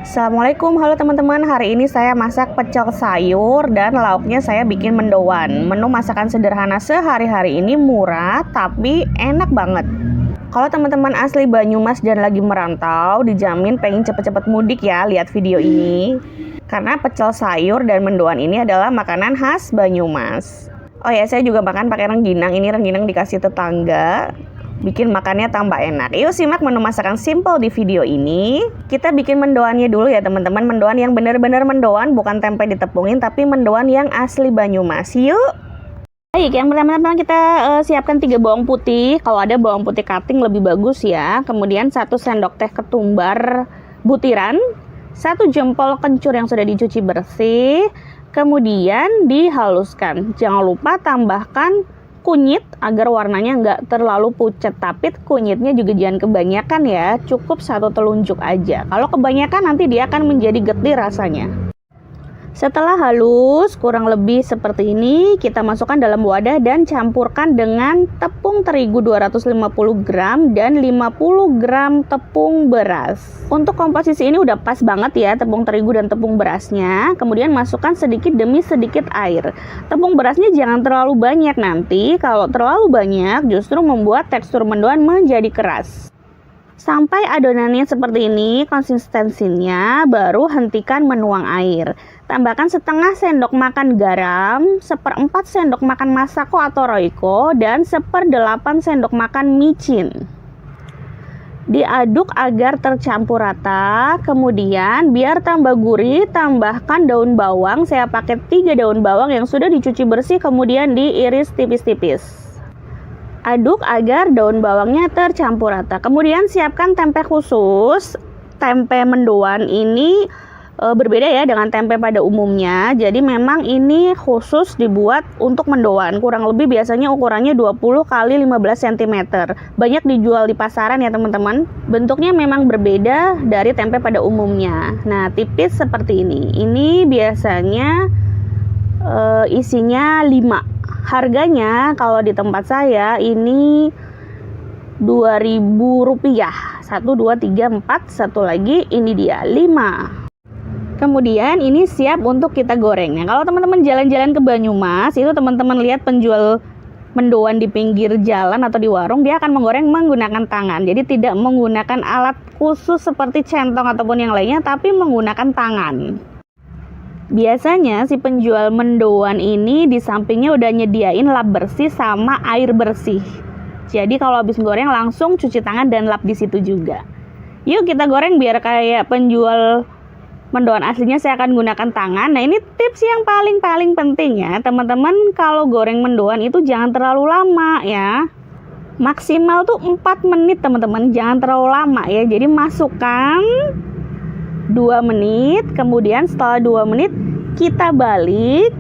Assalamualaikum, halo teman-teman. Hari ini saya masak pecel sayur dan lauknya saya bikin mendoan. Menu masakan sederhana sehari-hari ini murah tapi enak banget. Kalau teman-teman asli Banyumas dan lagi merantau, dijamin pengen cepet-cepet mudik ya lihat video ini. Karena pecel sayur dan mendoan ini adalah makanan khas Banyumas. Oh ya, saya juga makan pakai rengginang. Ini rengginang dikasih tetangga. Bikin makannya tambah enak. Yuk simak menu masakan simple di video ini. Kita bikin mendoannya dulu ya teman-teman. Mendoan yang benar-benar mendoan, bukan tempe ditepungin, tapi mendoan yang asli Banyumas. Yuk. Baik, yang pertama kita siapkan 3 bawang putih. Kalau ada bawang putih cutting lebih bagus ya. Kemudian 1 sendok teh ketumbar butiran, 1 jempol kencur yang sudah dicuci bersih. Kemudian dihaluskan. Jangan lupa tambahkan kunyit agar warnanya nggak terlalu pucat, tapi kunyitnya juga jangan kebanyakan ya, cukup 1 telunjuk aja. Kalau kebanyakan nanti dia akan menjadi getir rasanya. Setelah halus kurang lebih seperti ini, kita masukkan dalam wadah dan campurkan dengan tepung terigu 250 gram dan 50 gram tepung beras. Untuk komposisi ini udah pas banget ya tepung terigu dan tepung berasnya. Kemudian masukkan sedikit demi sedikit air. Tepung berasnya jangan terlalu banyak, nanti kalau terlalu banyak justru membuat tekstur mendoan menjadi keras. Sampai adonannya seperti ini konsistensinya, baru hentikan menuang air. Tambahkan setengah sendok makan garam, 1/4 sendok makan masako atau roiko, dan 1/8 sendok makan micin. Diaduk agar tercampur rata. Kemudian biar tambah gurih, tambahkan daun bawang. Saya pakai 3 daun bawang yang sudah dicuci bersih, kemudian diiris tipis-tipis. Aduk agar daun bawangnya tercampur rata. Kemudian siapkan tempe khusus. Tempe mendoan ini berbeda ya dengan tempe pada umumnya. Jadi memang ini khusus dibuat untuk mendoan. Kurang lebih biasanya ukurannya 20 x 15 cm. Banyak dijual di pasaran ya teman-teman. Bentuknya memang berbeda dari tempe pada umumnya. Nah, tipis seperti ini. Ini biasanya isinya 5. Harganya kalau di tempat saya ini Rp2.000. 1, 2, 3, 4. Satu lagi ini dia 5. Kemudian ini siap untuk kita goreng. Nah, kalau teman-teman jalan-jalan ke Banyumas, itu teman-teman lihat penjual mendoan di pinggir jalan atau di warung, dia akan menggoreng menggunakan tangan. Jadi tidak menggunakan alat khusus seperti centong ataupun yang lainnya, tapi menggunakan tangan. Biasanya si penjual mendoan ini di sampingnya udah nyediain lap bersih sama air bersih. Jadi kalau habis goreng langsung cuci tangan dan lap di situ juga. Yuk kita goreng biar kayak penjual mendoan aslinya. Saya akan gunakan tangan. Nah, ini tips yang paling penting ya teman-teman. Kalau goreng mendoan itu jangan terlalu lama ya. Maksimal tuh 4 menit teman-teman. Jangan terlalu lama ya. Jadi masukkan 2 menit, kemudian setelah 2 menit kita balik,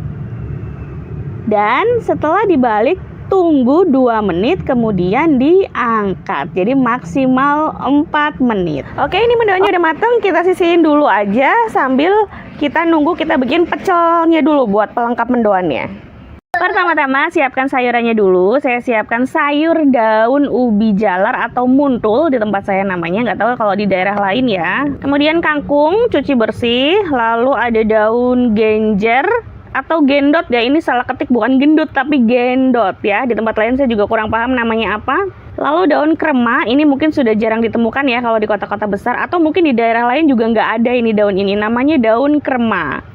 dan setelah dibalik tunggu 2 menit, kemudian diangkat. Jadi maksimal 4 menit. Oke, ini mendoannya udah mateng, kita sisihin dulu aja sambil kita nunggu kita bikin pecelnya dulu buat pelengkap mendoannya. Pertama-tama siapkan sayurannya dulu. Saya siapkan sayur daun ubi jalar atau muntul di tempat saya namanya, nggak tahu kalau di daerah lain ya. Kemudian kangkung cuci bersih, lalu ada daun genjer atau gendot ya, ini salah ketik bukan gendut tapi gendot ya. Di tempat lain saya juga kurang paham namanya apa. Lalu daun krema, ini mungkin sudah jarang ditemukan ya kalau di kota-kota besar, atau mungkin di daerah lain juga nggak ada ini daun ini, namanya daun krema.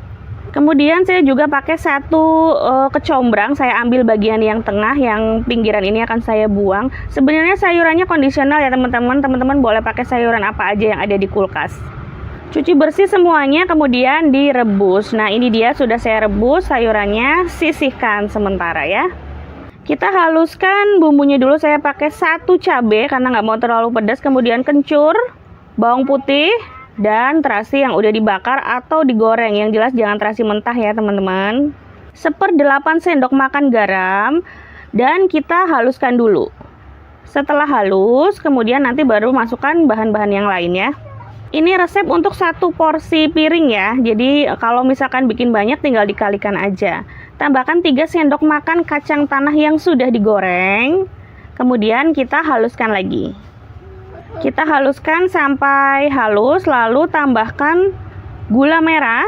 Kemudian saya juga pakai 1 kecombrang, saya ambil bagian yang tengah, yang pinggiran ini akan saya buang. Sebenarnya sayurannya kondisional ya teman-teman. Teman-teman boleh pakai sayuran apa aja yang ada di kulkas. Cuci bersih semuanya, kemudian direbus. Nah, ini dia sudah saya rebus sayurannya, sisihkan sementara ya. Kita haluskan bumbunya dulu. Saya pakai 1 cabai karena nggak mau terlalu pedas, kemudian kencur, bawang putih, dan terasi yang udah dibakar atau digoreng. Yang jelas jangan terasi mentah ya teman-teman. 1/8 sendok makan garam, dan kita haluskan dulu. Setelah halus, kemudian nanti baru masukkan bahan-bahan yang lain ya. Ini resep untuk 1 porsi piring ya. Jadi kalau misalkan bikin banyak tinggal dikalikan aja. Tambahkan 3 sendok makan kacang tanah yang sudah digoreng. Kemudian kita haluskan lagi. Kita haluskan sampai halus, lalu tambahkan gula merah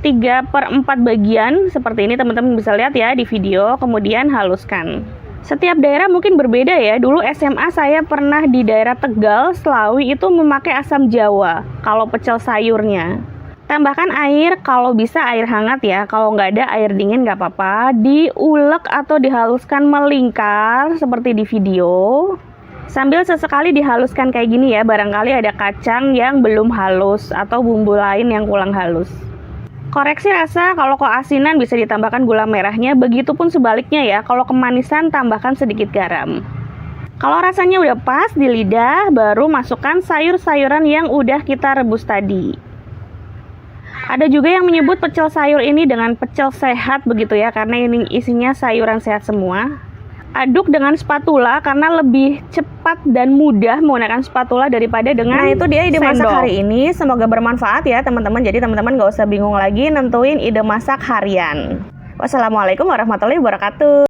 3/4 bagian seperti ini, teman-teman bisa lihat ya di video. Kemudian haluskan. Setiap daerah mungkin berbeda ya. Dulu SMA saya pernah di daerah Tegal, Slawi, itu memakai asam jawa kalau pecel sayurnya. Tambahkan air, kalau bisa air hangat ya. Kalau nggak ada air dingin nggak apa-apa. Diulek atau dihaluskan melingkar seperti di video. Sambil sesekali dihaluskan kayak gini ya. Barangkali ada kacang yang belum halus atau bumbu lain yang kurang halus. Koreksi rasa, kalau keasinan bisa ditambahkan gula merahnya. Begitupun sebaliknya ya. Kalau kemanisan tambahkan sedikit garam. Kalau rasanya udah pas di lidah, baru masukkan sayur-sayuran yang udah kita rebus tadi. Ada juga yang menyebut pecel sayur ini dengan pecel sehat begitu ya, karena ini isinya sayuran sehat semua. Aduk dengan spatula karena lebih cepat dan mudah menggunakan spatula daripada dengan Nah, itu dia ide masak sendok. hari ini. Semoga bermanfaat ya teman-teman. Jadi teman-teman gak usah bingung lagi nentuin ide masak harian. Wassalamualaikum warahmatullahi wabarakatuh.